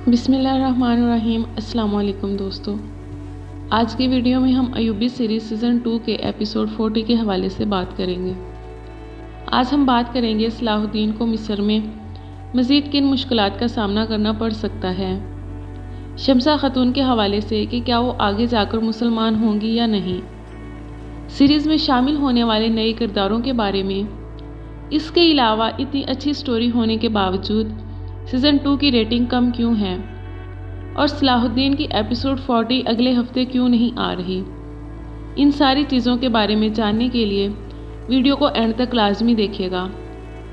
बिस्मिल्लाहिर्रहमानिर्रहीम। अस्सलाम वालेकुम दोस्तों, आज की वीडियो में हम अयूबी सीरीज़ सीज़न 2 के एपिसोड 40 के हवाले से बात करेंगे। आज हम बात करेंगे सलाहुद्दीन को मिस्र में मज़ीद किन मुश्किलात का सामना करना पड़ सकता है, शम्सा खातून के हवाले से कि क्या वो आगे जाकर मुसलमान होंगी या नहीं, सीरीज़ में शामिल होने वाले नए किरदारों के बारे में। इसके अलावा इतनी अच्छी स्टोरी होने के बावजूद सीज़न 2 की रेटिंग कम क्यों है और सलाहुद्दीन की एपिसोड 40 अगले हफ्ते क्यों नहीं आ रही। इन सारी चीज़ों के बारे में जानने के लिए वीडियो को एंड तक लाजमी देखिएगा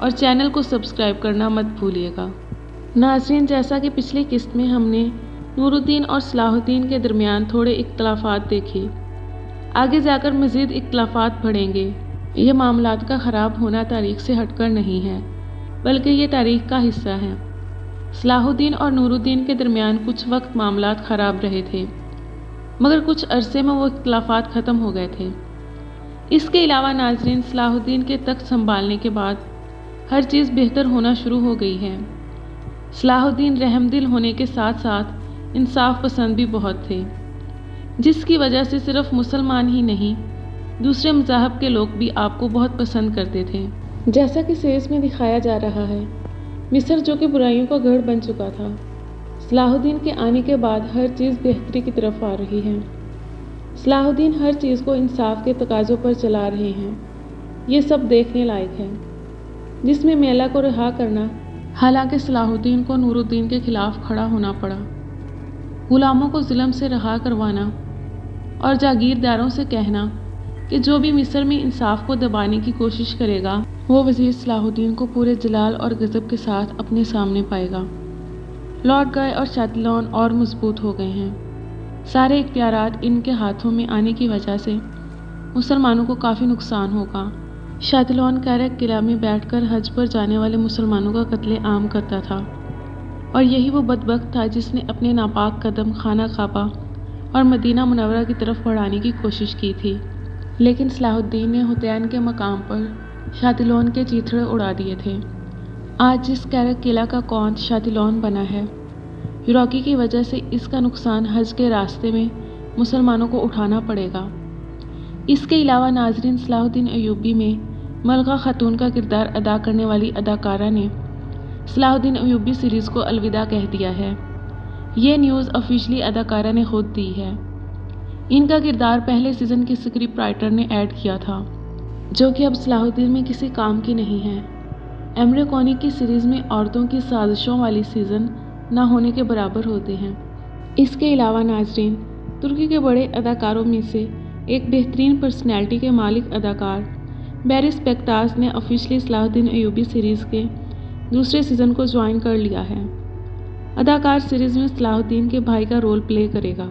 और चैनल को सब्सक्राइब करना मत भूलिएगा। नाज़रीन, जैसा कि पिछली किस्त में हमने नूरुद्दीन और सलाहुद्दीन के दरमियान थोड़े इख्तलाफात देखे, आगे जाकर मज़ीद इख्तलाफात बढ़ेंगे। ये मामलात का ख़राब होना तारीख से हटकर नहीं है, बल्कि ये तारीख का हिस्सा है। सलाहुद्दीन और नूरुद्दीन के दरमियान कुछ वक्त मामलात ख़राब रहे थे, मगर कुछ अरसे में वो इख्तलाफात ख़त्म हो गए थे। इसके अलावा नाज़रीन, सलाहुद्दीन के तख्त संभालने के बाद हर चीज़ बेहतर होना शुरू हो गई है। सलाहुद्दीन रहमदिल होने के साथ साथ इंसाफ पसंद भी बहुत थे, जिसकी वजह से सिर्फ मुसलमान ही नहीं, दूसरे मज़ाहब के लोग भी आपको बहुत पसंद करते थे। जैसा कि सीरीज़ में दिखाया जा रहा है, मिस्र जो कि बुराइयों का गढ़ बन चुका था, सलाहुद्दीन के आने के बाद हर चीज़ बेहतरी की तरफ आ रही है। सलाहुद्दीन हर चीज़ को इंसाफ के तकाज़ों पर चला रहे हैं। ये सब देखने लायक है, जिसमें मेला को रिहा करना, हालांकि सलाहुद्दीन को नूरुद्दीन के खिलाफ खड़ा होना पड़ा, गुलामों को जुल्म से रिहा करवाना और जागीरदारों से कहना कि जो भी मिस्र में इंसाफ को दबाने की कोशिश करेगा वो वज़ीर सलाहुद्दीन को पूरे जलाल और गज़ब के साथ अपने सामने पाएगा। लौट गए और शातिलौन और मजबूत हो गए हैं। सारे इख्तियारात इनके हाथों में आने की वजह से मुसलमानों को काफ़ी नुकसान होगा। शातिलौन कैरक किला में बैठकर हज पर जाने वाले मुसलमानों का कत्ले आम करता था, और यही वो बदबख्त था जिसने अपने नापाक कदम खाना काबा और मदीना मुनव्वरा की तरफ बढ़ाने की कोशिश की थी। लेकिन सलाहुद्दीन ने हुतैन के मकाम पर शातिलौन के चीथड़े उड़ा दिए थे। आज जिस कैरक किला का कौंद शातिलौन बना है, यूरोकी की वजह से इसका नुकसान हज के रास्ते में मुसलमानों को उठाना पड़ेगा। इसके अलावा नाज़रीन, सलाहुद्दीन अयूबी में मलका खातून का किरदार अदा करने वाली अदाकारा ने सलाहुद्दीन अयूबी सीरीज़ को अलविदा कह दिया है। ये न्यूज़ ऑफिशियली अदाकारा ने खुद दी है। इनका किरदार पहले सीज़न के स्क्रिप्ट राइटर ने ऐड किया था, जो कि अब सलाहुद्दीन में किसी काम की नहीं है। एमरे कॉनी की सीरीज़ में औरतों की साजिशों वाली सीज़न ना होने के बराबर होते हैं। इसके अलावा नाज़रीन, तुर्की के बड़े अदाकारों में से एक बेहतरीन पर्सनैलिटी के मालिक अदाकार बैरिस बेक्तास ने ऑफिशियली सलाहुद्दीन अयूबी सीरीज़ के दूसरे सीज़न को ज्वाइन कर लिया है। अदाकार सीरीज़ में सलाहुद्दीन के भाई का रोल प्ले करेगा।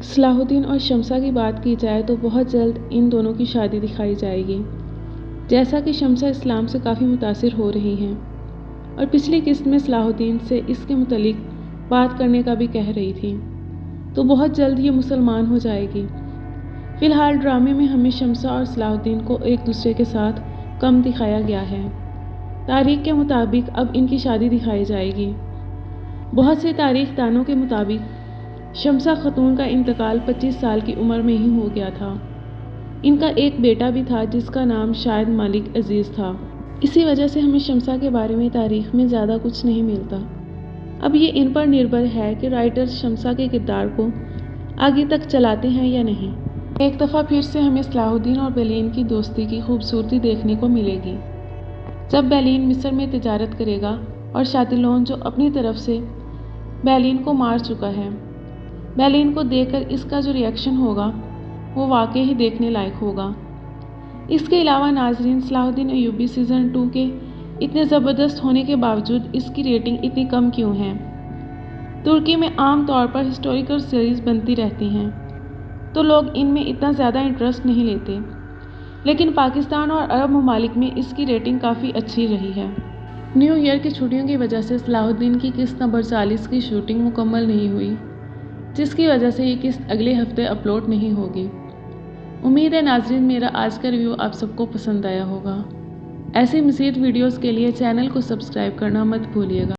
सलाहुद्दीन और शम्सा की बात की जाए तो बहुत जल्द इन दोनों की शादी दिखाई जाएगी। जैसा कि शम्सा इस्लाम से काफ़ी मुतासिर हो रही हैं और पिछली किस्त में सलाहुद्दीन से इसके मुतालिक बात करने का भी कह रही थी, तो बहुत जल्द ये मुसलमान हो जाएगी। फ़िलहाल ड्रामे में हमें शम्सा और सलाहुद्दीन को एक दूसरे के साथ कम दिखाया गया है। तारीख के मुताबिक अब इनकी शादी दिखाई जाएगी। बहुत से तारीख दानों के मुताबिक शम्सा खातून का इंतकाल 25 साल की उम्र में ही हो गया था। इनका एक बेटा भी था जिसका नाम शायद मालिक अजीज़ था। इसी वजह से हमें शम्सा के बारे में तारीख में ज़्यादा कुछ नहीं मिलता। अब ये इन पर निर्भर है कि राइटर्स शम्सा के किरदार को आगे तक चलाते हैं या नहीं। एक दफ़ा फिर से हमें सलाहुद्दीन और बेलीन की दोस्ती की खूबसूरती देखने को मिलेगी, जब बेलीन मिस्र में तिजारत करेगा और शातिलौन जो अपनी तरफ से बेलीन को मार चुका है, बेलीन को देखकर इसका जो रिएक्शन होगा वो वाकई ही देखने लायक होगा। इसके अलावा नाज़रीन, सलाहुद्दीन अयूबी सीज़न 2 के इतने ज़बरदस्त होने के बावजूद इसकी रेटिंग इतनी कम क्यों है। तुर्की में आम तौर पर हिस्टोरिकल सीरीज़ बनती रहती हैं, तो लोग इनमें इतना ज़्यादा इंटरेस्ट नहीं लेते, लेकिन पाकिस्तान और अरब ममालिक में इसकी रेटिंग काफ़ी अच्छी रही है। न्यू ईयर की छुट्टियों की वजह से सलाहुद्दीन की किस्त नंबर 40 की शूटिंग मुकम्मल नहीं हुई, जिसकी वजह से ये किस्त अगले हफ्ते अपलोड नहीं होगी। उम्मीद है नाज़रीन, मेरा आज का रिव्यू आप सबको पसंद आया होगा। ऐसी मज़ीद वीडियोज़ के लिए चैनल को सब्सक्राइब करना मत भूलिएगा।